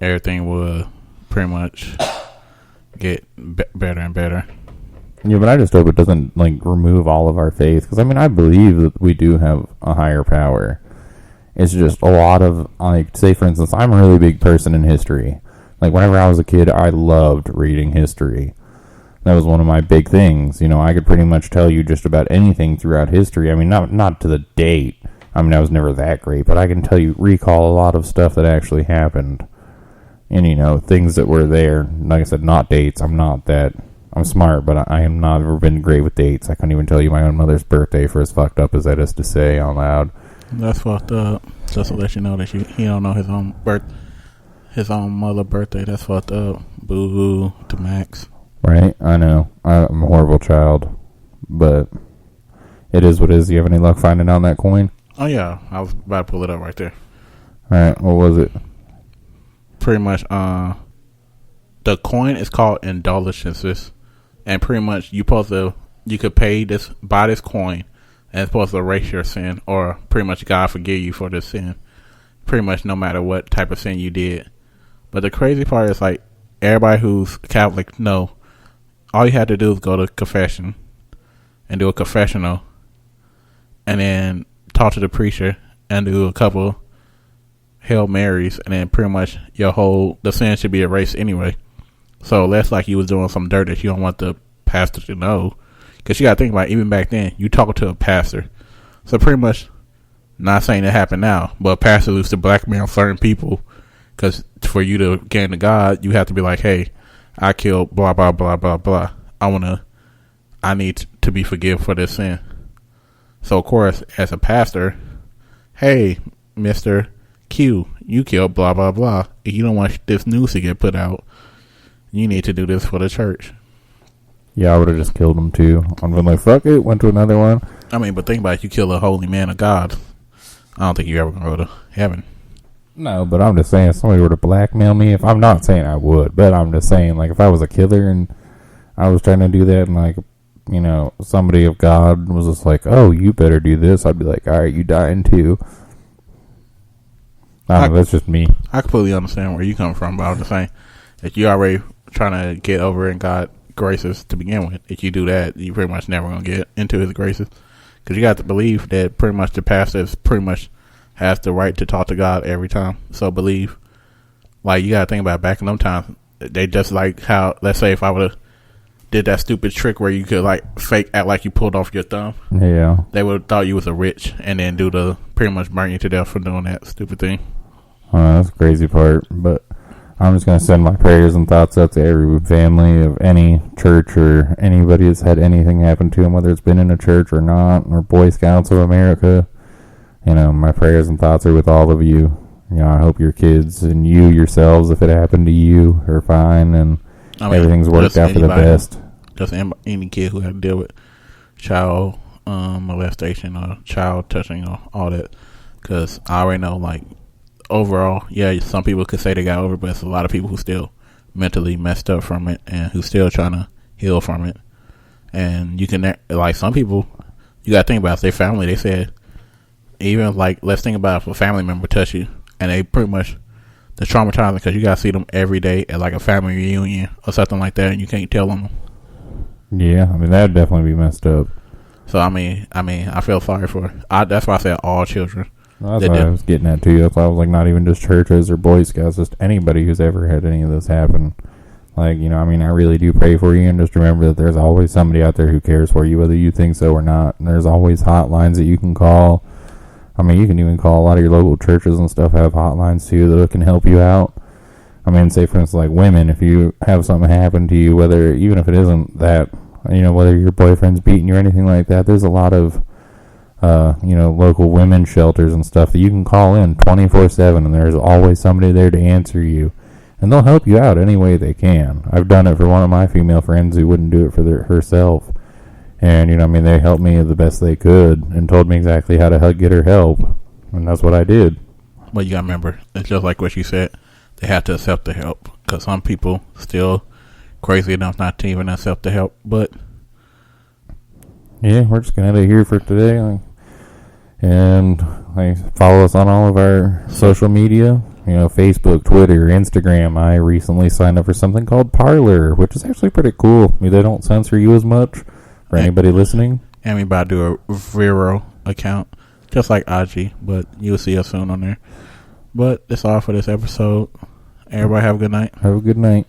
everything will pretty much get better and better. Yeah, but I just hope it doesn't like remove all of our faith, because I mean I believe that we do have a higher power. It's just a lot of, like, say for instance, I'm a really big person in history. Like whenever I was a kid, I loved reading history. That was one of my big things. You know, I could pretty much tell you just about anything throughout history. I mean, not to the date. I mean, I was never that great, but I can recall a lot of stuff that actually happened. And, you know, things that were there. Like I said, not dates. I'm smart, but I have not ever been great with dates. I couldn't even tell you my own mother's birthday, for as fucked up as that is to say out loud. That's fucked up. Just to let you know that he don't know his own mother's birthday. That's fucked up. Boo-hoo to Max. Right? I know. I'm a horrible child. But it is what it is. Do you have any luck finding out that coin? Oh, yeah. I was about to pull it up right there. Alright, what was it? Pretty much, the coin is called indulgences. And pretty much, you could buy this coin, and it's supposed to erase your sin, or pretty much God forgive you for this sin. Pretty much no matter what type of sin you did. But the crazy part is, like, everybody who's Catholic, no. All you had to do is go to confession and do a confessional, and then talk to the preacher and do a couple Hail Marys, and then pretty much the sin should be erased anyway. So that's like you was doing some dirt that you don't want the pastor to know. Because you got to think about it, even back then, you talking to a pastor. So pretty much, not saying it happened now, but a pastor used to blackmail certain people. Because for you to get into God, you have to be like, hey, I killed blah, blah, blah, blah, blah. I need to be forgiven for this sin. So, of course, as a pastor, hey, Mr. Q, you killed blah, blah, blah. If you don't want this news to get put out, you need to do this for the church. Yeah, I would have just killed him too. I'm like, fuck it, went to another one. I mean, but think about it, you kill a holy man of God. I don't think you're ever going to go to heaven. No, but I'm just saying, if somebody were to blackmail me, I'm not saying I would, but I'm just saying, like, if I was a killer and I was trying to do that, and, like, you know, somebody of God was just like, oh, you better do this, I'd be like, alright, you dying too. I don't know, that's just me. I completely understand where you come from, but I'm just saying that you already trying to get over in God's graces to begin with. If you do that, you pretty much never going to get into his graces. Because you got to believe that pretty much the pastor is pretty much has the right to talk to God every time. So believe, like, you got to think about it, back in them times, they just like how, let's say if I would have did that stupid trick where you could like fake act like you pulled off your thumb. Yeah. They would have thought you was a rich and then pretty much burn you to death for doing that stupid thing. That's the crazy part, but I'm just going to send my prayers and thoughts out to every family of any church or anybody that's had anything happen to them, whether it's been in a church or not, or Boy Scouts of America. You know, my prayers and thoughts are with all of you. You know, I hope your kids and you yourselves, if it happened to you, are fine and everything's worked out for the best. Just any kid who had to deal with child molestation or child touching or all that. Because I already know, like, overall, yeah, some people could say they got over it, but it's a lot of people who still mentally messed up from it and who still trying to heal from it. And you can, like, some people, you got to think about their family. They said, even, like, let's think about if a family member touch you and they pretty much, they're traumatizing because you got to see them every day at, like, a family reunion or something like that, and you can't tell them. Yeah, I mean, that would definitely be messed up. So, I mean, I feel sorry for that's why I said all children. Well, that's what I was getting at, too. That's why I was like, not even just churches or Boy Scouts, just anybody who's ever had any of this happen. Like, you know, I mean, I really do pray for you, and just remember that there's always somebody out there who cares for you, whether you think so or not. And there's always hotlines that you can call. I mean, you can even call a lot of your local churches and stuff, have hotlines, too, that can help you out. I mean, say, for instance, like women, if you have something happen to you, even if it isn't that, you know, whether your boyfriend's beating you or anything like that, there's a lot of you know, local women's shelters and stuff that you can call in 24/7, and there's always somebody there to answer you, and they'll help you out any way they can. I've done it for one of my female friends who wouldn't do it for herself, and, you know, I mean, they helped me the best they could and told me exactly how to get her help, and that's what I did. Well, you gotta remember, it's just like what you said, they have to accept the help, because some people still crazy enough not to even accept the help. But yeah, we're just gonna end it here for today. And follow us on all of our social media. You Facebook, Twitter, Instagram. I recently signed up for something called Parler, which is actually pretty cool. They don't censor you as much for anybody listening. And we about to do a Vero account, just like IG, but you'll see us soon on there. But that's all for this episode. Everybody have a good night. Have a good night.